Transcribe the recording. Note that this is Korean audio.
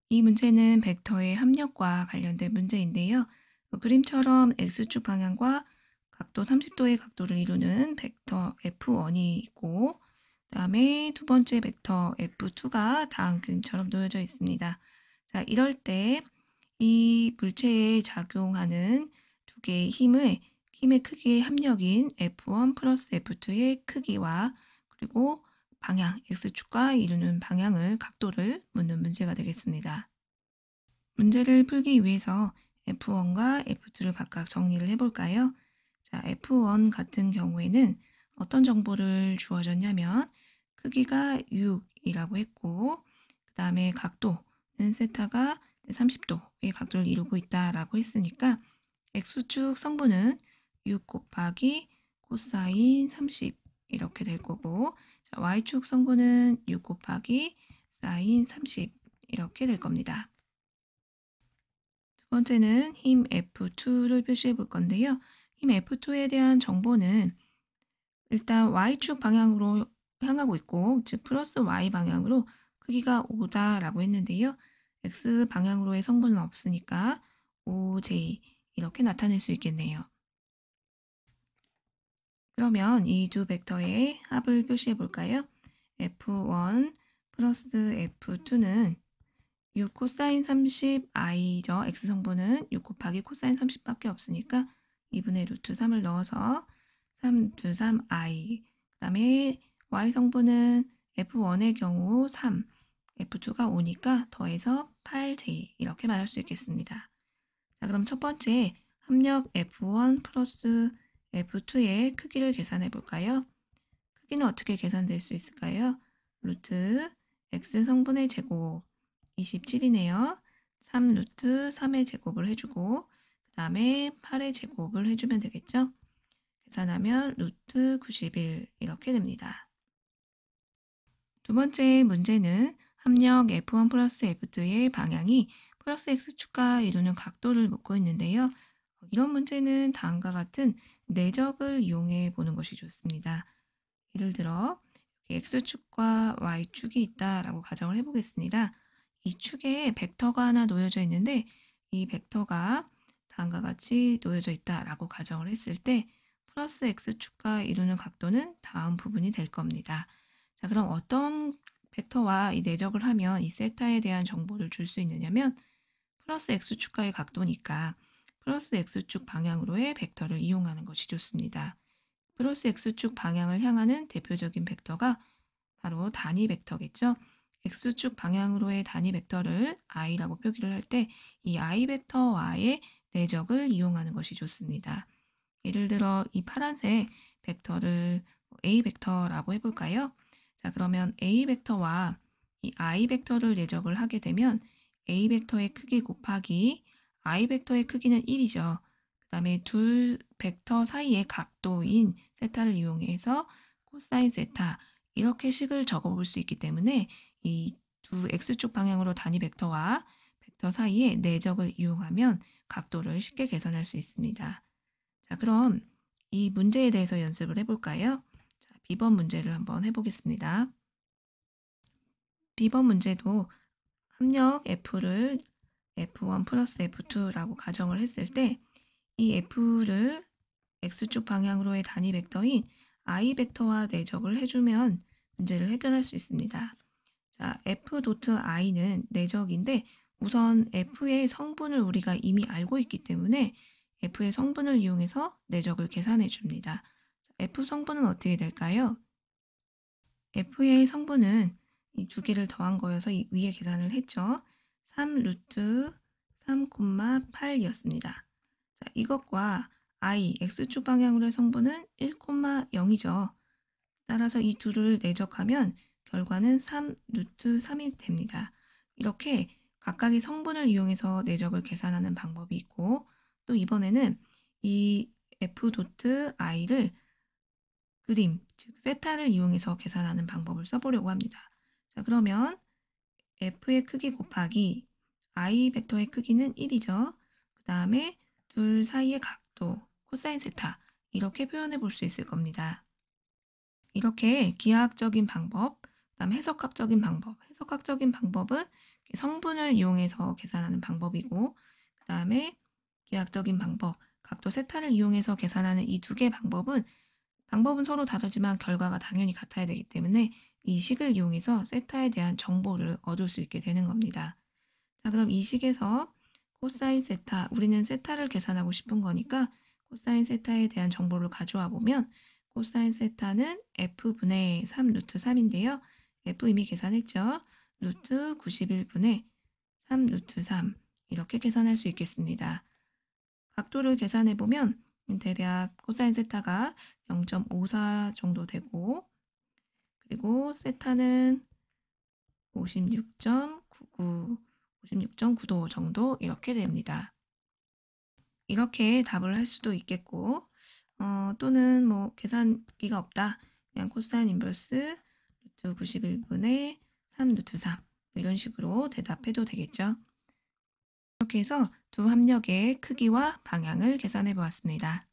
이 문제는 벡터의 합력과 관련된 문제인데요. 그림처럼 x축 방향과 각도 30도의 각도를 이루는 벡터 F1이 있고, 그다음에 두 번째 벡터 F2가 다음 그림처럼 놓여져 있습니다. 자, 이럴 때 이 물체에 작용하는 두 개의 힘의 크기의 합력인 F1 플러스 F2의 크기와 그리고 방향, x축과 이루는 방향을 각도를 묻는 문제가 되겠습니다. 문제를 풀기 위해서 F1과 F2를 각각 정리를 해 볼까요? 자, F1 같은 경우에는 어떤 정보를 주어졌냐면 크기가 6이라고 했고, 그다음에 각도는 세타가 30도의 각도를 이루고 있다라고 했으니까 X축 성분은 6 곱하기 코사인 30 이렇게 될 거고, 자, Y축 성분은 6 곱하기 사인 30 이렇게 될 겁니다. 두 번째는 힘 F2를 표시해 볼 건데요. 힘 F2에 대한 정보는 일단 Y축 방향으로 향하고 있고, 즉 플러스 Y 방향으로 크기가 5다라고 했는데요. X 방향으로의 성분은 없으니까 5J 이렇게 나타낼 수 있겠네요. 그러면 이 두 벡터의 합을 표시해 볼까요? F1 플러스 F2는 6 코사인 30 i죠. x 성분은 6 곱하기 코사인 30 밖에 없으니까 2분의 루트 3을 넣어서 3 2 3 i. 그다음에 y 성분은 f1의 경우 3, f2가 5니까 더해서 8j 이렇게 말할 수 있겠습니다. 자, 그럼 첫 번째 합력 f1 플러스 f2의 크기를 계산해 볼까요? 크기는 어떻게 계산될 수 있을까요? 루트 x 성분의 제곱 27이네요. 3 루트 3의 제곱을 해주고 그 다음에 8의 제곱을 해주면 되겠죠? 계산하면 루트 91 이렇게 됩니다. 두 번째 문제는 합력 F1 플러스 F2의 방향이 플러스 X축과 이루는 각도를 묻고 있는데요. 이런 문제는 다음과 같은 내적을 이용해 보는 것이 좋습니다. 예를 들어 X축과 Y축이 있다라고 가정을 해보겠습니다. 이 축에 벡터가 하나 놓여져 있는데 이 벡터가 다음과 같이 놓여져 있다라고 가정을 했을 때 플러스 X축과 이루는 각도는 다음 부분이 될 겁니다. 자, 그럼 어떤 벡터와 이 내적을 하면 이 세타에 대한 정보를 줄 수 있느냐면 플러스 X축과의 각도니까 플러스 X축 방향으로의 벡터를 이용하는 것이 좋습니다. 플러스 X축 방향을 향하는 대표적인 벡터가 바로 단위 벡터겠죠. X축 방향으로의 단위 벡터를 i라고 표기를 할 때 이 i 벡터와의 내적을 이용하는 것이 좋습니다. 예를 들어 이 파란색 벡터를 a 벡터라고 해볼까요? 자, 그러면 a 벡터와 이 i 벡터를 내적을 하게 되면 a 벡터의 크기 곱하기 i 벡터의 크기는 1이죠. 그 다음에 둘 벡터 사이의 각도인 세타를 이용해서 코사인 세타 이렇게 식을 적어 볼 수 있기 때문에 이 두 x축 방향으로 단위 벡터와 벡터 사이의 내적을 이용하면 각도를 쉽게 계산할 수 있습니다. 자, 그럼 이 문제에 대해서 연습을 해볼까요? 자, B번 문제를 한번 해보겠습니다. B번 문제도 합력 F를 F1 플러스 F2라고 가정을 했을 때 이 F를 X축 방향으로의 단위 벡터인 I 벡터와 내적을 해주면 문제를 해결할 수 있습니다. 자, F 도트 I는 내적인데 우선 F의 성분을 우리가 이미 알고 있기 때문에 F의 성분을 이용해서 내적을 계산해 줍니다. 자, F 성분은 어떻게 될까요? F의 성분은 이 두 개를 더한 거여서 이 위에 계산을 했죠. 3 루트 3,8이었습니다. 자, 이것과 I, X축 방향으로의 성분은 1,0이죠. 따라서 이 둘을 내적하면 결과는 3 루트 3이 됩니다. 이렇게 각각의 성분을 이용해서 내적을 계산하는 방법이 있고 또 이번에는 이 F 도트 I를 그림, 즉 세타를 이용해서 계산하는 방법을 써보려고 합니다. 자, 그러면 F의 크기 곱하기 I 벡터의 크기는 1이죠. 그 다음에 둘 사이의 각도, 코사인 세타 이렇게 표현해 볼 수 있을 겁니다. 이렇게 기하학적인 방법, 그다음에 해석학적인 방법. 해석학적인 방법은 성분을 이용해서 계산하는 방법이고, 그 다음에 기하학적인 방법, 각도 세타를 이용해서 계산하는 이 두 개의 방법은 서로 다르지만 결과가 당연히 같아야 되기 때문에 이 식을 이용해서 세타에 대한 정보를 얻을 수 있게 되는 겁니다. 자, 그럼 이 식에서 코사인 세타, 우리는 세타를 계산하고 싶은 거니까 코사인 세타에 대한 정보를 가져와 보면 코사인 세타는 f분의 3 루트 3인데요. f 이미 계산했죠. 루트 91분의 3 루트 3 이렇게 계산할 수 있겠습니다. 각도를 계산해 보면 대략 코사인 세타가 0.54 정도 되고, 그리고 세타는 56.9도 정도 이렇게 됩니다. 이렇게 답을 할 수도 있겠고, 또는 뭐 계산기가 없다. 그냥 코사인 인버스 루트 91분의 3 루트 3 이런 식으로 대답해도 되겠죠. 이렇게 해서 두 합력의 크기와 방향을 계산해 보았습니다.